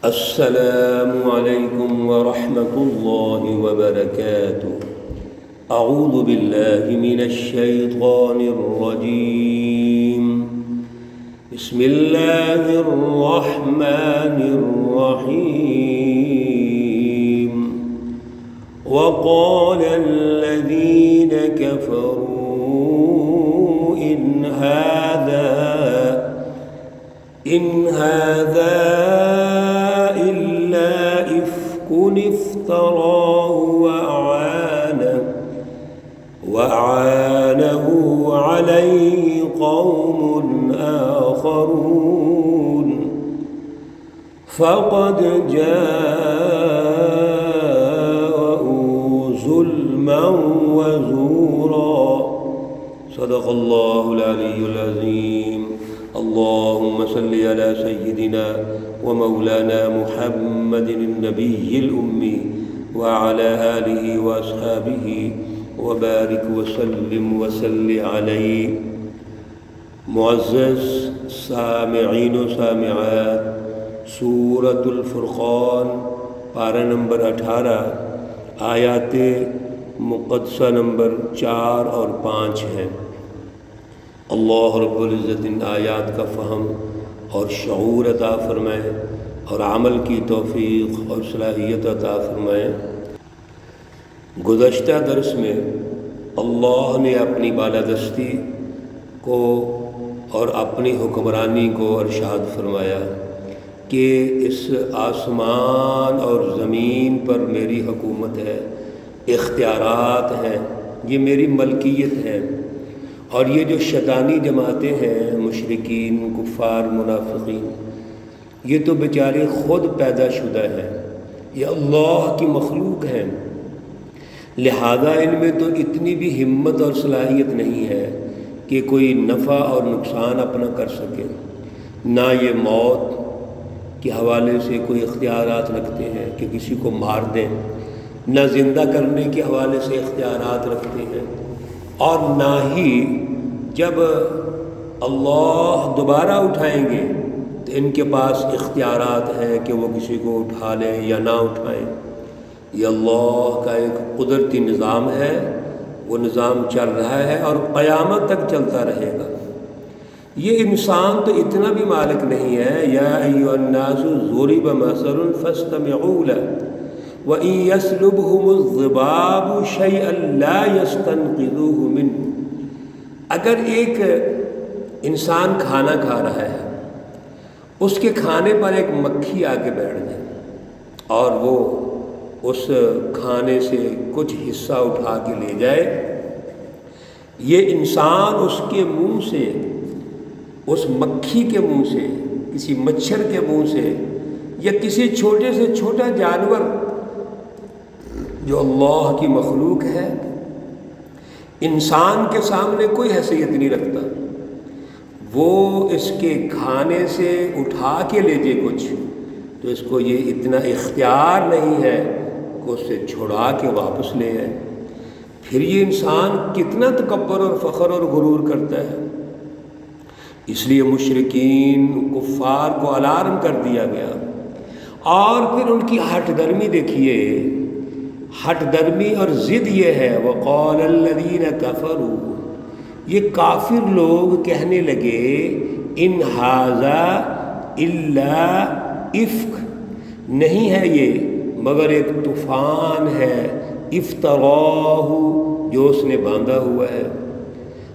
السلام علیکم ورحمۃ اللہ وبرکاتہ۔ اعوذ باللہ من الشیطان الرجیم، بسم اللہ الرحمن الرحیم۔ وقال الذین کفروا إن هذا إلا إفك افتراه وأعانه عليه قوم آخرون فقد جاءوا ظلما وزورا۔ صدق اللہ العلی العظیم۔ اللهم صل على سيدنا ومولانا محمد النبي الأمي وعلى آله وأصحابه وبارك وسلم عليه۔ معزز سامعین و سامعات، سورۃ الفرقان پارہ نمبر 18 آیات مقدسہ نمبر 4 اور 5 ہیں۔ اللہ رب العزت ان آیات کا فہم اور شعور عطا فرمائے اور عمل کی توفیق اور صلاحیت عطا فرمائے۔ گزشتہ درس میں اللہ نے اپنی بالادستی کو اور اپنی حکمرانی کو ارشاد فرمایا کہ اس آسمان اور زمین پر میری حکومت ہے، اختیارات ہیں، یہ میری ملکیت ہے۔ اور یہ جو شیطانی جماعتیں ہیں، مشرکین، کفار، منافقین، یہ تو بیچارے خود پیدا شدہ ہیں، یہ اللہ کی مخلوق ہیں، لہذا ان میں تو اتنی بھی ہمت اور صلاحیت نہیں ہے کہ کوئی نفع اور نقصان اپنا کر سکے، نہ یہ موت کے حوالے سے کوئی اختیارات رکھتے ہیں کہ کسی کو مار دیں، نہ زندہ کرنے کے حوالے سے اختیارات رکھتے ہیں، اور نہ ہی جب اللہ دوبارہ اٹھائیں گے تو ان کے پاس اختیارات ہیں کہ وہ کسی کو اٹھا لیں یا نہ اٹھائیں۔ یہ اللہ کا ایک قدرتی نظام ہے، وہ نظام چل رہا ہے اور قیامت تک چلتا رہے گا۔ یہ انسان تو اتنا بھی مالک نہیں ہے۔ یا ایھا الناس ضرب مثل فاستمعوا له وَإِن يَسْلُبْهُمُ الذِّبَابُ شَيْئًا لَا يَسْتَنقِذُوهُ مِنْهُ۔ اگر ایک انسان کھانا کھا رہا ہے، اس کے کھانے پر ایک مکھی آ کے بیٹھ جائے اور وہ اس کھانے سے کچھ حصہ اٹھا کے لے جائے، یہ انسان اس کے منہ سے، اس مکھی کے منہ سے، کسی مچھر کے منہ سے، یا کسی چھوٹے سے چھوٹا جانور جو اللہ کی مخلوق ہے، انسان کے سامنے کوئی حیثیت نہیں رکھتا، وہ اس کے کھانے سے اٹھا کے لے جائے کچھ، تو اس کو یہ اتنا اختیار نہیں ہے کہ اس سے چھڑا کے واپس لے آئے۔ پھر یہ انسان کتنا تکبر اور فخر اور غرور کرتا ہے۔ اس لیے مشرکین، کفار کو الارم کر دیا گیا، اور پھر ان کی ہٹ درمی دیکھیے، ہٹ درمی اور ضد یہ ہے، وقال الذین کفروا، یہ کافر لوگ کہنے لگے، ان ھذا الا افک، نہیں ہے یہ مگر ایک طوفان ہے، افتراہ، جو اس نے باندھا ہوا ہے،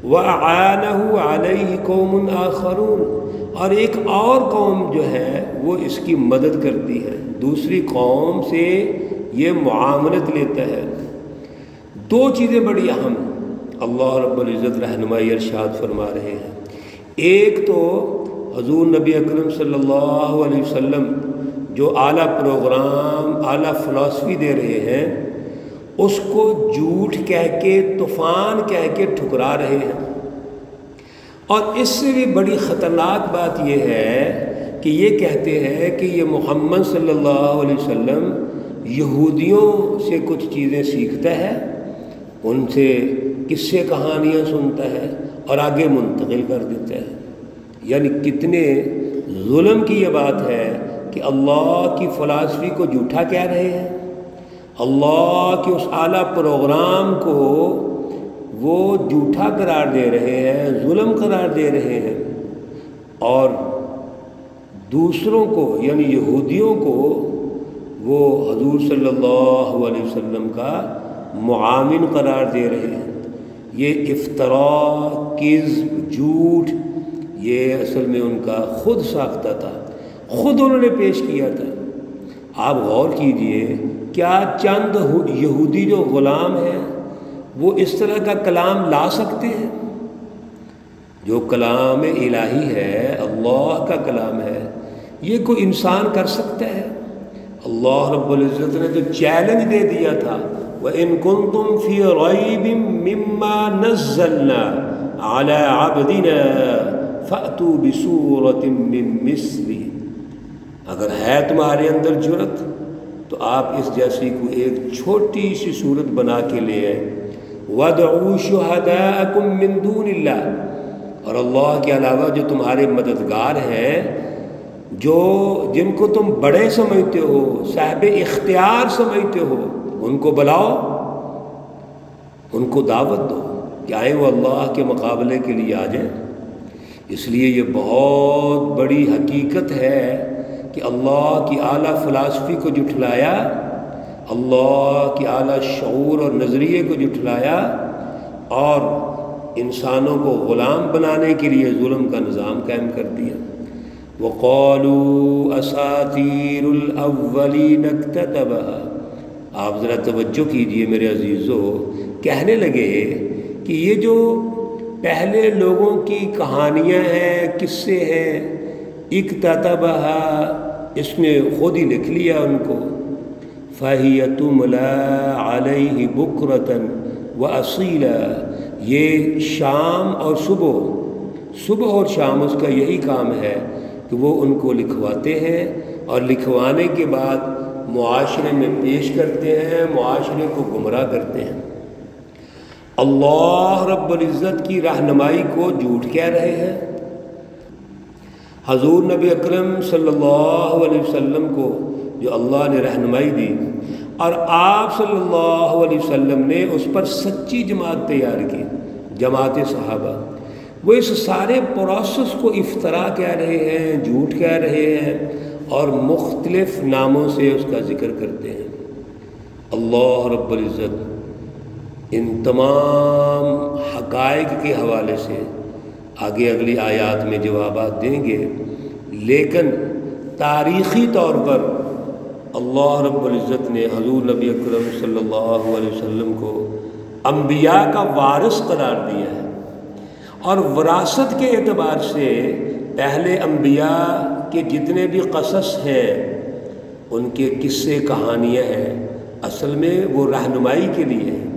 وَأَعَانَهُ عَلَيْهِ قَوْمٌ آخَرُونَ، اور ایک اور قوم جو ہے وہ اس کی مدد کرتی ہے، دوسری قوم سے یہ معاملت لیتا ہے۔ دو چیزیں بڑی اہم اللہ رب العزت رہنمائی ارشاد فرما رہے ہیں۔ ایک تو حضور نبی اکرم صلی اللہ علیہ وسلم جو اعلیٰ پروگرام، اعلیٰ فلسفی دے رہے ہیں، اس کو جھوٹ کہہ کے، طوفان کہہ کے ٹھکرا رہے ہیں۔ اور اس سے بھی بڑی خطرناک بات یہ ہے کہ یہ کہتے ہیں کہ یہ محمد صلی اللہ علیہ وسلم یہودیوں سے کچھ چیزیں سیکھتا ہے، ان سے قصے کہانیاں سنتا ہے اور آگے منتقل کر دیتا ہے۔ یعنی کتنے ظلم کی یہ بات ہے کہ اللہ کی فلسفی کو جھوٹا کہہ رہے ہیں، اللہ کے اس اعلیٰ پروگرام کو وہ جھوٹا قرار دے رہے ہیں، ظلم قرار دے رہے ہیں، اور دوسروں کو یعنی یہودیوں کو وہ حضور صلی اللہ علیہ وسلم کا معاون قرار دے رہے ہیں۔ یہ افتراء، کذب، جھوٹ، یہ اصل میں ان کا خود ساختہ تھا، خود انہوں نے پیش کیا تھا۔ آپ غور کیجئے، کیا چند یہودی جو غلام ہیں وہ اس طرح کا کلام لا سکتے ہیں؟ جو کلام الہی ہے، اللہ کا کلام ہے، یہ کوئی انسان کر سکتا ہے؟ اللہ رب العزت نے تو چیلنج دے دیا تھا، وَإِن كُنتُمْ فِي رَيْبٍ مِّمَّا نَزَّلْنَا عَلَىٰ عَبْدِنَا فَأْتُوا بِسُورَةٍ مِّن مِّثْلِهِ، اگر ہے تمہارے اندر جرأت تو آپ اس جیسی کو ایک چھوٹی سی صورت بنا کے لے آئے۔ وَادْعُوا شُهَدَاءَكُم مِّن دُونِ اللَّهِ، اور اللہ کے علاوہ جو تمہارے مددگار ہیں، جن کو تم بڑے سمجھتے ہو، صاحب اختیار سمجھتے ہو، ان کو بلاؤ، ان کو دعوت دو کہ آئیں وہ اللہ کے مقابلے کے لیے آ جائیں۔ اس لیے یہ بہت بڑی حقیقت ہے کہ اللہ کی اعلیٰ فلسفی کو جھٹلایا، اللہ کی اعلیٰ شعور اور نظریے کو جھٹلایا، اور انسانوں کو غلام بنانے کے لیے ظلم کا نظام قائم کر دیا۔ وَقَالُوا أَسَاطِيرُ الْأَوَّلِينَ اكْتَتَبَهَا، آپ ذرا توجہ کیجئے میرے عزیزو، کہنے لگے کہ یہ جو پہلے لوگوں کی کہانیاں ہیں، قصے ہیں، اکتتبها، اس نے خود ہی لکھ لیا ان کو، فَهِيَ تُمْلَىٰ عَلَيْهِ بُكْرَةً وَأَصِيلًا، یہ شام اور صبح اور شام اس کا یہی کام ہے کہ وہ ان کو لکھواتے ہیں، اور لکھوانے کے بعد معاشرے میں پیش کرتے ہیں، معاشرے کو گمراہ کرتے ہیں۔ اللہ رب العزت کی رہنمائی کو جھوٹ کہہ رہے ہیں۔ حضور نبی اکرم صلی اللہ علیہ وسلم کو جو اللہ نے رہنمائی دی، اور آپ صلی اللہ علیہ وسلم نے اس پر سچی جماعت تیار کی، جماعت صحابہ، وہ اس سارے پروسیس کو افتراء کہہ رہے ہیں، جھوٹ کہہ رہے ہیں، اور مختلف ناموں سے اس کا ذکر کرتے ہیں۔ اللہ رب العزت ان تمام حقائق کے حوالے سے آگے اگلی آیات میں جوابات دیں گے، لیکن تاریخی طور پر اللہ رب العزت نے حضور نبی اکرم صلی اللہ علیہ وسلم کو انبیاء کا وارث قرار دیا ہے، اور وراثت کے اعتبار سے پہلے انبیاء کے جتنے بھی قصص ہیں، ان کے قصے کہانیاں ہیں، اصل میں وہ رہنمائی کے لیے ہیں،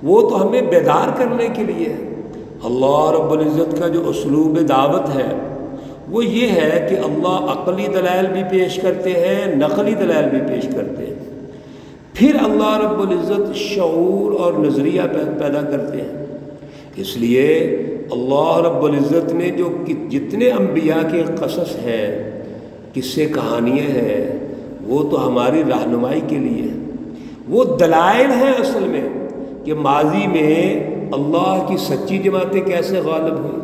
وہ تو ہمیں بیدار کرنے کے لیے ہے۔ اللہ رب العزت کا جو اسلوب دعوت ہے وہ یہ ہے کہ اللہ عقلی دلائل بھی پیش کرتے ہیں، نقلی دلائل بھی پیش کرتے ہیں، پھر اللہ رب العزت شعور اور نظریہ پیدا کرتے ہیں۔ اس لیے اللہ رب العزت نے جو جتنے انبیاء کے قصص ہیں، قصے کہانیاں ہیں، وہ تو ہماری رہنمائی کے لیے ہیں، وہ دلائل ہیں اصل میں کہ ماضی میں اللہ کی سچی جماعتیں کیسے غالب ہوئیں،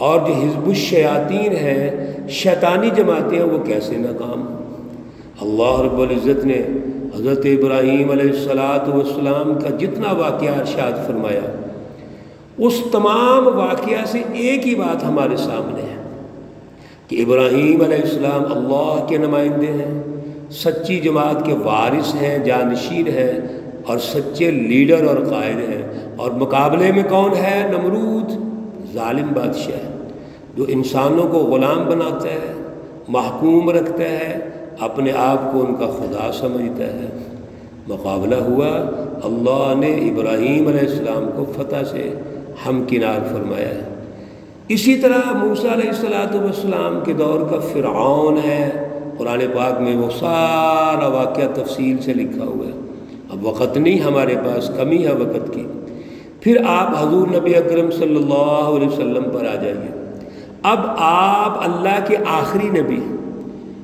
اور جو حزب الشیاطین ہیں، شیطانی جماعتیں ہیں، وہ کیسے ناکام ہوئیں۔ اللہ رب العزت نے حضرت ابراہیم علیہ السلام کا جتنا واقعہ ارشاد فرمایا، اس تمام واقعہ سے ایک ہی بات ہمارے سامنے ہے کہ ابراہیم علیہ السلام اللہ کے نمائندے ہیں، سچی جماعت کے وارث ہیں، جانشین ہیں، اور سچے لیڈر اور قائد ہیں، اور مقابلے میں کون ہے؟ نمرود، ظالم بادشاہ جو انسانوں کو غلام بناتا ہے، محکوم رکھتا ہے، اپنے آپ کو ان کا خدا سمجھتا ہے۔ مقابلہ ہوا، اللہ نے ابراہیم علیہ السلام کو فتح سے ہمکنار فرمایا ہے۔ اسی طرح موسیٰ علیہ السلام کے دور کا فرعون ہے، قرآن پاک میں وہ سارا واقعہ تفصیل سے لکھا ہوا ہے، اب وقت نہیں ہمارے پاس، کمی ہے وقت کی۔ پھر آپ حضور نبی اکرم صلی اللہ علیہ وسلم پر آ جائیے۔ اب آپ اللہ کے آخری نبی،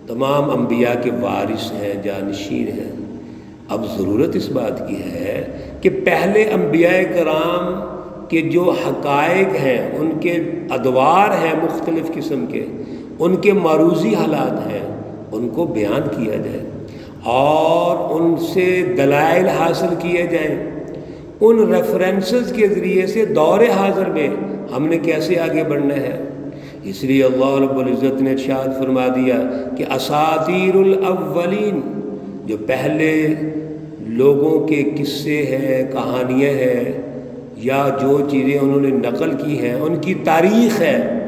تمام انبیاء کے وارث ہیں، جانشین ہیں۔ اب ضرورت اس بات کی ہے کہ پہلے انبیاء کرام کے جو حقائق ہیں، ان کے ادوار ہیں مختلف قسم کے، ان کے معروضی حالات ہیں، ان کو بیان کیا جائے اور ان سے دلائل حاصل کیے جائیں۔ ان ریفرنسز کے ذریعے سے دور حاضر میں ہم نے کیسے آگے بڑھنا ہے۔ اس لیے اللہ رب العزت نے ارشاد فرما دیا کہ اساطیر الاولین، جو پہلے لوگوں کے قصے ہیں، کہانیاں ہیں، یا جو چیزیں انہوں نے نقل کی ہیں، ان کی تاریخ ہے،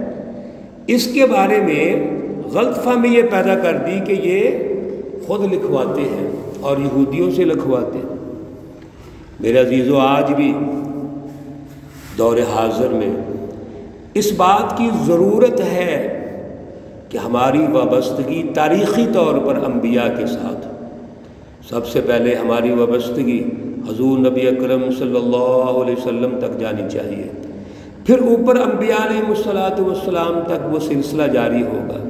اس کے بارے میں غلط فہمی یہ پیدا کر دی کہ یہ خود لکھواتے ہیں اور یہودیوں سے لکھواتے ہیں۔ میرے عزیزو، آج بھی دور حاضر میں اس بات کی ضرورت ہے کہ ہماری وابستگی تاریخی طور پر انبیاء کے ساتھ، سب سے پہلے ہماری وابستگی حضور نبی اکرم صلی اللہ علیہ وسلم تک جانی چاہیے، پھر اوپر انبیاء علیہ السلام تک وہ سلسلہ جاری ہوگا۔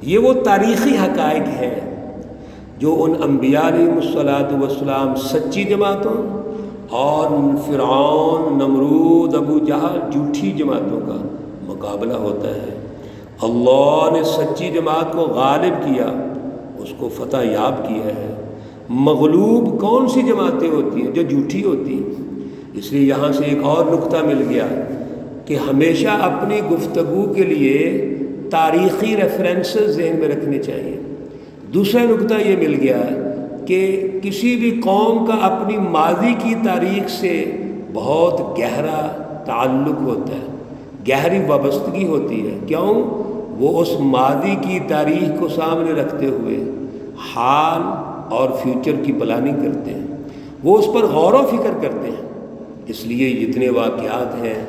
یہ وہ تاریخی حقائق ہیں جو ان انبیاء علیہ السلام سچی جماعتوں اور فرعون، نمرود، ابو جہل جھوٹی جماعتوں کا مقابلہ ہوتا ہے۔ اللہ نے سچی جماعت کو غالب کیا، اس کو فتح یاب کیا ہے۔ مغلوب کون سی جماعتیں ہوتی ہیں؟ جو جھوٹی ہوتی ہیں۔ اس لیے یہاں سے ایک اور نقطہ مل گیا کہ ہمیشہ اپنی گفتگو کے لیے تاریخی ریفرنسز ذہن میں رکھنے چاہیے۔ دوسرا نقطہ یہ مل گیا کہ کسی بھی قوم کا اپنی ماضی کی تاریخ سے بہت گہرا تعلق ہوتا ہے، گہری وابستگی ہوتی ہے۔ کیوں؟ وہ اس ماضی کی تاریخ کو سامنے رکھتے ہوئے حال اور فیوچر کی پلاننگ کرتے ہیں، وہ اس پر غور و فکر کرتے ہیں۔ اس لیے جتنے واقعات ہیں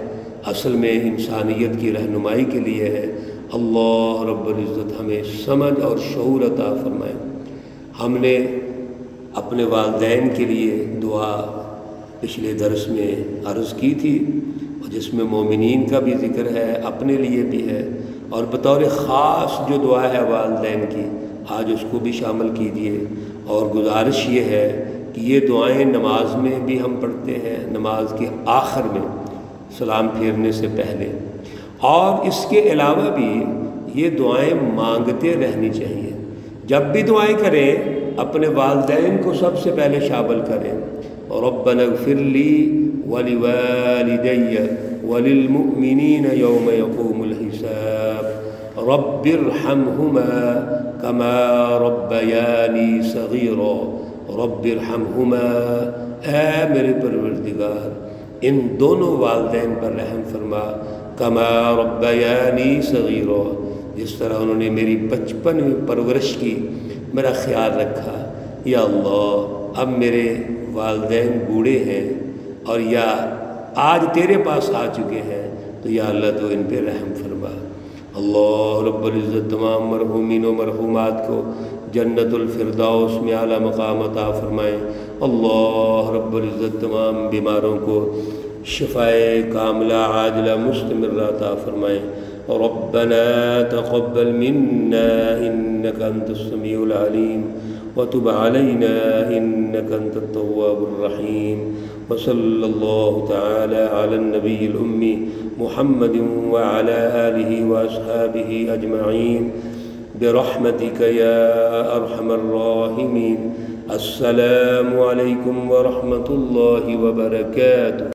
اصل میں انسانیت کی رہنمائی کے لیے ہے۔ اللہ رب العزت ہمیں سمجھ اور شعور عطا فرمائے۔ ہم نے اپنے والدین کے لیے دعا پچھلے درس میں عرض کی تھی، اور جس میں مومنین کا بھی ذکر ہے، اپنے لیے بھی ہے، اور بطور خاص جو دعا ہے والدین کی، آج اس کو بھی شامل کیجیے۔ اور گزارش یہ ہے کہ یہ دعائیں نماز میں بھی ہم پڑھتے ہیں، نماز کے آخر میں سلام پھیرنے سے پہلے، اور اس کے علاوہ بھی یہ دعائیں مانگتے رہنی چاہیے۔ جب بھی دعائیں کریں اپنے والدین کو سب سے پہلے شامل کریں۔ ربنا اغفر لی ولوالدی وللمؤمنین یوم یقوم الحساب رب ارحمهما کما ربیانی صغیرا رب ارحمهما، اے میرے پروردگار ان دونوں والدین پر رحم فرما، کما ربیانی صغیرا، جس طرح انہوں نے میری بچپن میں پرورش کی، میرا خیال رکھا۔ یا اللہ، اب میرے والدین بوڑھے ہیں اور یا آج تیرے پاس آ چکے ہیں، تو یا اللہ تو ان پہ رحم فرما۔ اللہ رب العزت تمام مرحومین و مرحومات کو جنت الفردوس میں اعلیٰ مقام عطا فرمائے۔ اللہ رب العزت تمام بیماروں کو شفائے کاملہ عاجلہ مستمرہ عطا فرمائے۔ ربنا تقبل منا انك انت السميع العليم وتب علينا انك انت التواب الرحيم، وصلى الله تعالى على النبي الأمي محمد وعلى آله وأصحابه أجمعين برحمتك يا أرحم الراحمين۔ السلام عليكم ورحمة الله وبركاته۔